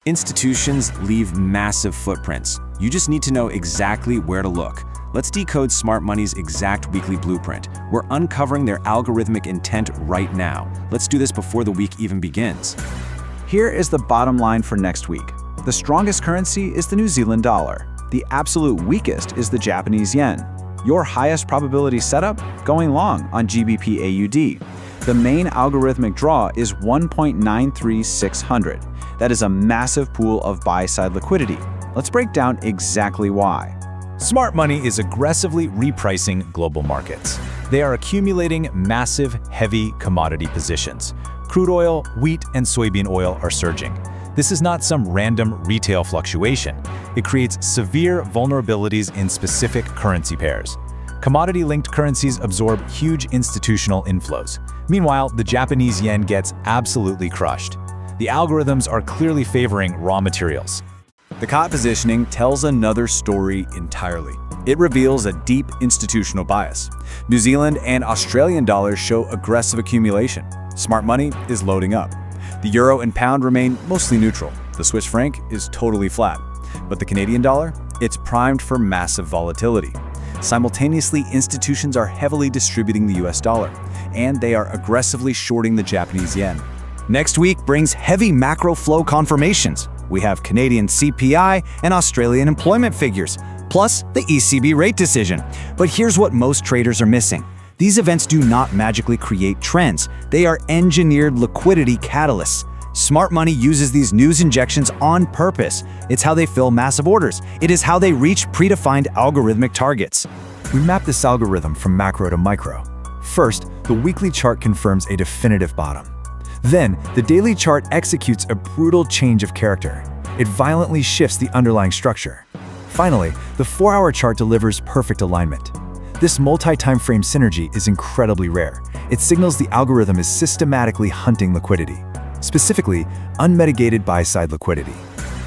Institutions leave massive footprints. You just need to know exactly where to look. Let's decode smart money's exact weekly blueprint. We're uncovering their algorithmic intent right now. Let's do this before the week even begins. Here is the bottom line for next week. The strongest currency is the New Zealand dollar. The absolute weakest is the Japanese yen. Your highest probability setup? Going long on GBPAUD. The main algorithmic draw is 1.93600. That is a massive pool of buy-side liquidity. Let's break down exactly why. Smart money is aggressively repricing global markets. They are accumulating massive, heavy commodity positions. Crude oil, wheat, and soybean oil are surging. This is not some random retail fluctuation. It creates severe vulnerabilities in specific currency pairs. Commodity-linked currencies absorb huge institutional inflows. Meanwhile, the Japanese yen gets absolutely crushed. The algorithms are clearly favoring raw materials. The COT positioning tells another story entirely. It reveals a deep institutional bias. New Zealand and Australian dollars show aggressive accumulation. Smart money is loading up. The euro and pound remain mostly neutral. The Swiss franc is totally flat. But the Canadian dollar? It's primed for massive volatility. Simultaneously, institutions are heavily distributing the US dollar, and they are aggressively shorting the Japanese yen. Next week brings heavy macro flow confirmations. We have Canadian CPI and Australian employment figures, plus the ECB rate decision. But here's what most traders are missing. These events do not magically create trends. They are engineered liquidity catalysts. Smart money uses these news injections on purpose. It's how they fill massive orders. It is how they reach predefined algorithmic targets. We map this algorithm from macro to micro. First, the weekly chart confirms a definitive bottom. Then, the daily chart executes a brutal change of character. It violently shifts the underlying structure. Finally, the 4-hour chart delivers perfect alignment. This multi-time frame synergy is incredibly rare. It signals the algorithm is systematically hunting liquidity, specifically unmitigated buy-side liquidity.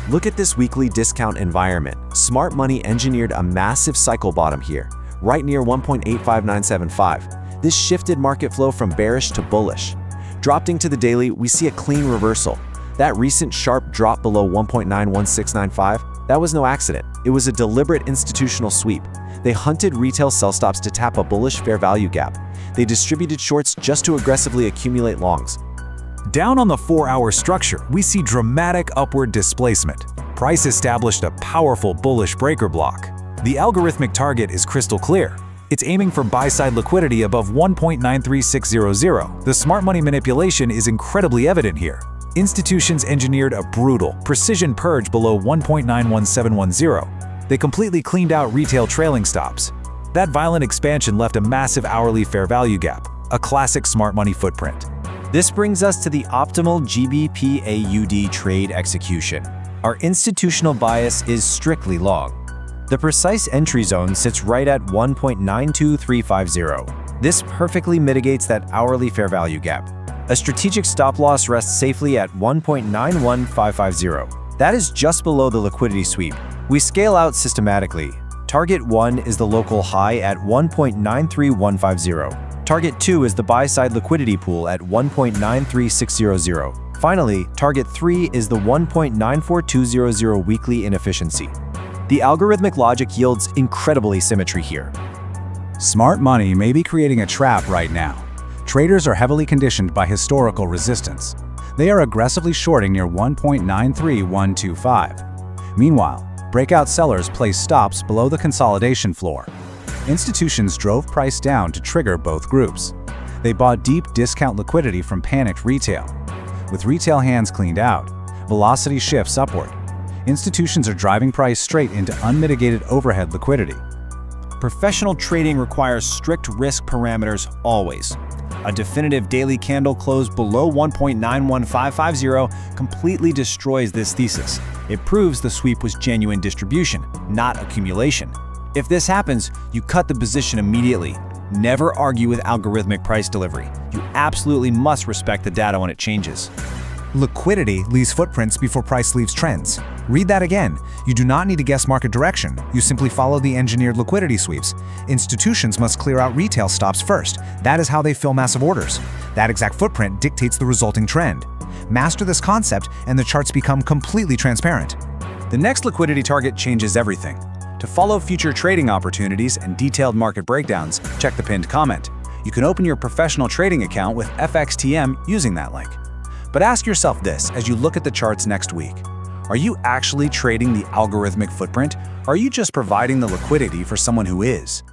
Look at this weekly discount environment. Smart money engineered a massive cycle bottom here, right near 1.85975. This shifted market flow from bearish to bullish. Dropping to the daily, we see a clean reversal. That recent sharp drop below 1.91695, that was no accident. It was a deliberate institutional sweep. They hunted retail sell stops to tap a bullish fair value gap. They distributed shorts just to aggressively accumulate longs. Down on the 4-hour structure, we see dramatic upward displacement. Price established a powerful bullish breaker block. The algorithmic target is crystal clear. It's aiming for buy-side liquidity above 1.93600. The smart money manipulation is incredibly evident here. Institutions engineered a brutal, precision purge below 1.91710. They completely cleaned out retail trailing stops. That violent expansion left a massive hourly fair value gap, a classic smart money footprint. This brings us to the optimal GBPAUD trade execution. Our institutional bias is strictly long. The precise entry zone sits right at 1.92350. This perfectly mitigates that hourly fair value gap. A strategic stop loss rests safely at 1.91550. That is just below the liquidity sweep. We scale out systematically. Target 1 is the local high at 1.93150. Target 2 is the buy-side liquidity pool at 1.93600. Finally, target 3 is the 1.94200 weekly inefficiency. The algorithmic logic yields incredible asymmetry here. Smart money may be creating a trap right now. Traders are heavily conditioned by historical resistance. They are aggressively shorting near 1.93125. Meanwhile, breakout sellers place stops below the consolidation floor. Institutions drove price down to trigger both groups. They bought deep discount liquidity from panicked retail. With retail hands cleaned out, velocity shifts upward. Institutions are driving price straight into unmitigated overhead liquidity. Professional trading requires strict risk parameters always. A definitive daily candle close below 1.91550 completely destroys this thesis. It proves the sweep was genuine distribution, not accumulation. If this happens, you cut the position immediately. Never argue with algorithmic price delivery. You absolutely must respect the data when it changes. Liquidity leaves footprints before price leaves trends. Read that again. You do not need to guess market direction. You simply follow the engineered liquidity sweeps. Institutions must clear out retail stops first. That is how they fill massive orders. That exact footprint dictates the resulting trend. Master this concept, and the charts become completely transparent. The next liquidity target changes everything. To follow future trading opportunities and detailed market breakdowns, check the pinned comment. You can open your professional trading account with FXTM using that link. But ask yourself this as you look at the charts next week. Are you actually trading the algorithmic footprint, or are you just providing the liquidity for someone who is?